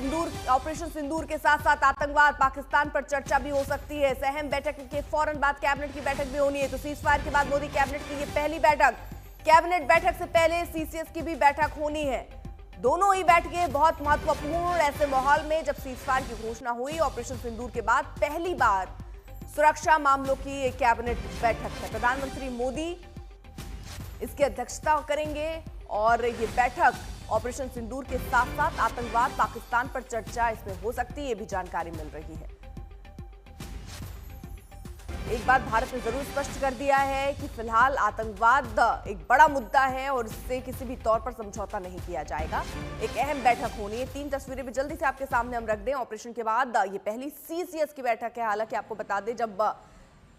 Operation सिंदूर के साथ साथ आतंकवाद, पाकिस्तान पर चर्चा भी हो सकती है। इस अहम बैठक के फौरन बाद कैबिनेट की बैठक भी होनी है। तो सीज फायर के बाद मोदी कैबिनेट की ये पहली बैठक। कैबिनेट बैठक से पहले सीसीएस की भी बैठक होनी है। दोनों ही बैठकें बहुत महत्वपूर्ण। ऐसे माहौल में जब सीज फायर की घोषणा हुई ऑपरेशन सिंदूर के बाद पहली बार सुरक्षा मामलों की एक कैबिनेट बैठक है। प्रधानमंत्री मोदी इसकी अध्यक्षता करेंगे और ये बैठक ऑपरेशन सिंदूर के साथ साथ आतंकवाद, पाकिस्तान पर चर्चा इसमें हो सकती है, ये भी जानकारी मिल रही है। एक बात भारत ने जरूर स्पष्ट कर दिया है कि फिलहाल आतंकवाद एक बड़ा मुद्दा है और इससे किसी भी तौर पर समझौता नहीं किया जाएगा। एक अहम बैठक होनी है। 3 तस्वीरें भी जल्दी से आपके सामने हम रख दें। ऑपरेशन के बाद ये पहली सीसीएस की बैठक है। हालांकि आपको बता दें, जब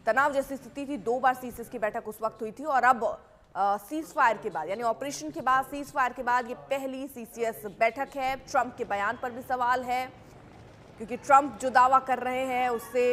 तनाव जैसी स्थिति थी 2 बार सीसीएस की बैठक उस वक्त हुई थी और अब सीज फायर के बाद यानी ऑपरेशन के बाद सीज फायर के बाद ये पहली सीसीएस बैठक है। ट्रंप के बयान पर भी सवाल है, क्योंकि ट्रंप जो दावा कर रहे हैं उससे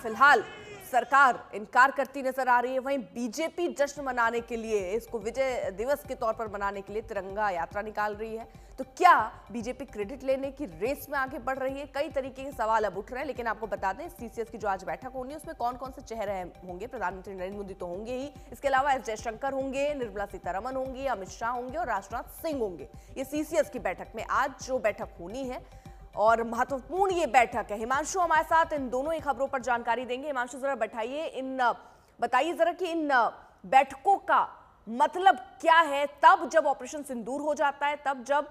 फिलहाल सरकार इनकार करती नजर आ रही है। वहीं बीजेपी जश्न मनाने के लिए, इसको विजय दिवस के तौर पर मनाने के लिए तिरंगा यात्रा निकाल रही है। तो क्या बीजेपी क्रेडिट लेने की रेस में आगे बढ़ रही है? कई तरीके के सवाल अब उठ रहे हैं। लेकिन आपको बता दें, सीसीएस की जो आज बैठक होनी है उसमें कौन कौन से चेहरे होंगे। प्रधानमंत्री नरेंद्र मोदी तो होंगे ही, इसके अलावा एस जयशंकर होंगे, निर्मला सीतारमण होंगी, अमित शाह होंगे और राजनाथ सिंह होंगे। ये सीसीएस की बैठक में आज जो बैठक होनी है और महत्वपूर्ण ये बैठक है। हिमांशु हमारे साथ इन दोनों ही खबरों पर जानकारी देंगे। हिमांशु, जरा बताइए जरा कि इन बैठकों का मतलब क्या है, तब जब ऑपरेशन सिंदूर हो जाता है, तब जब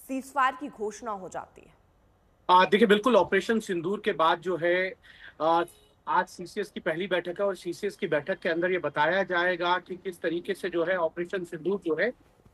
सीज फायर की घोषणा हो जाती है। देखिए, बिल्कुल ऑपरेशन सिंदूर के बाद जो है आज सीसीएस की पहली बैठक है और सीसीएस की बैठक के अंदर ये बताया जाएगा कि किस तरीके से जो है ऑपरेशन सिंदूर जो है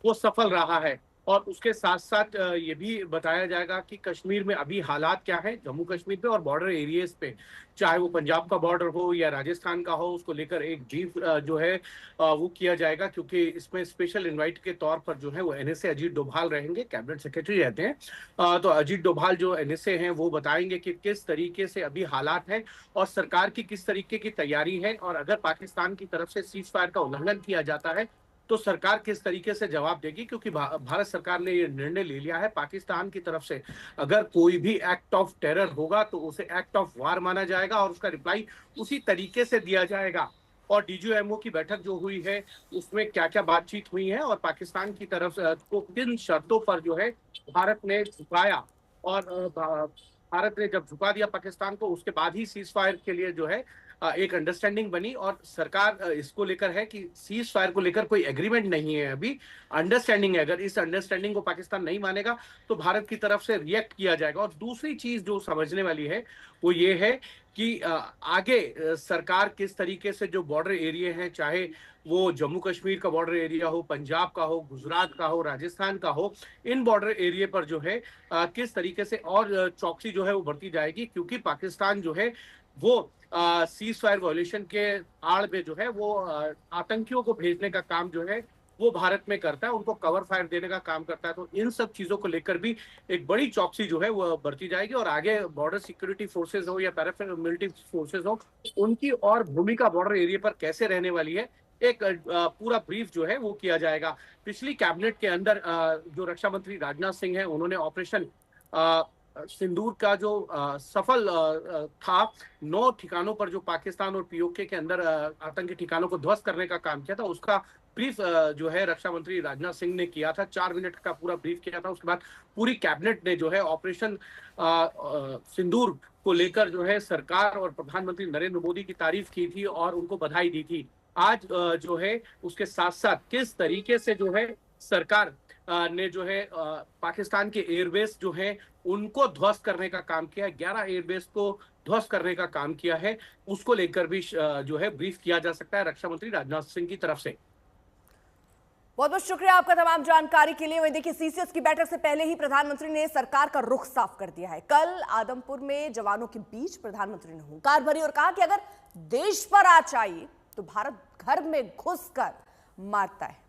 वो सफल रहा है। और उसके साथ साथ ये भी बताया जाएगा कि कश्मीर में अभी हालात क्या है, जम्मू कश्मीर पे और बॉर्डर एरियाज पे, चाहे वो पंजाब का बॉर्डर हो या राजस्थान का हो, उसको लेकर एक ब्रीफ जो है वो किया जाएगा। क्योंकि इसमें स्पेशल इनवाइट के तौर पर जो है वो एनएसए अजीत डोभाल रहेंगे, कैबिनेट सेक्रेटरी रहते हैं। तो अजीत डोभाल जो एनएसए हैं वो बताएंगे कि किस तरीके से अभी हालात है और सरकार की किस तरीके की तैयारी है, और अगर पाकिस्तान की तरफ से सीज फायर का उल्लंघन किया जाता है तो सरकार किस तरीके से जवाब देगी। क्योंकि भारत सरकार ने ये निर्णय ले लिया है, पाकिस्तान की तरफ से अगर कोई भी एक्ट ऑफ टेरर होगा तो उसे एक्ट ऑफ वार माना जाएगा और उसका रिप्लाई उसी तरीके से दिया जाएगा। और डीजीएमओ की बैठक जो हुई है उसमें क्या क्या बातचीत हुई है और पाकिस्तान की तरफ से को किन शर्तों पर जो है भारत ने झुकाया, और भारत ने जब झुका दिया पाकिस्तान को, उसके बाद ही सीज फायर के लिए जो है एक अंडरस्टैंडिंग बनी। और सरकार इसको लेकर है कि सीज फायर को लेकर कोई एग्रीमेंट नहीं है, अभी अंडरस्टैंडिंग है। अगर इस अंडरस्टैंडिंग को पाकिस्तान नहीं मानेगा तो भारत की तरफ से रिएक्ट किया जाएगा। और दूसरी चीज जो समझने वाली है वो ये है कि आगे सरकार किस तरीके से जो बॉर्डर एरिया हैं, चाहे वो जम्मू कश्मीर का बॉर्डर एरिया हो, पंजाब का हो, गुजरात का हो, राजस्थान का हो, इन बॉर्डर एरिया पर जो है किस तरीके से और चौकसी जो है वो बढ़ती जाएगी। क्योंकि पाकिस्तान जो है वो सीज फायर वायलेशन के आड़ में जो है वो आतंकियों को भेजने का काम जो है वो भारत में करता है, उनको कवर फायर देने का काम करता है। तो इन सब चीजों को लेकर भी एक बड़ी चौकसी जो है वो बढ़ती जाएगी और आगे बॉर्डर सिक्योरिटी फोर्सेज हो या पैरामिलिट्री फोर्सेज हो, उनकी और भूमिका बॉर्डर एरिया पर कैसे रहने वाली है, एक पूरा ब्रीफ जो है वो किया जाएगा। पिछली कैबिनेट के अंदर जो रक्षा मंत्री राजनाथ सिंह है, उन्होंने ऑपरेशन सिंदूर का जो सफल था, 9 ठिकानों पर जो पाकिस्तान और पीओके के अंदर आतंकी ठिकानों को ध्वस्त करने का काम किया था, उसका ब्रीफ जो है रक्षा मंत्री राजनाथ सिंह ने किया था। 4 मिनट का पूरा ब्रीफ किया था। उसके बाद पूरी कैबिनेट ने जो है ऑपरेशन सिंदूर को लेकर जो है सरकार और प्रधानमंत्री नरेंद्र मोदी की तारीफ की थी और उनको बधाई दी थी। आज जो है उसके साथ साथ किस तरीके से जो है सरकार ने जो है पाकिस्तान के एयरबेस जो है उनको ध्वस्त करने का काम किया है, 11 एयरबेस को ध्वस्त करने का काम किया है, उसको लेकर भी जो है ब्रीफ किया जा सकता है रक्षा मंत्री राजनाथ सिंह की तरफ से। बहुत बहुत शुक्रिया आपका तमाम जानकारी के लिए। वहीं देखिए, सीसीएस की बैठक से पहले ही प्रधानमंत्री ने सरकार का रुख साफ कर दिया है। कल आदमपुर में जवानों के बीच प्रधानमंत्री ने हुंकार भरी और कहा कि अगर देश पर आँच आई तो भारत घर में घुसकर मारता है।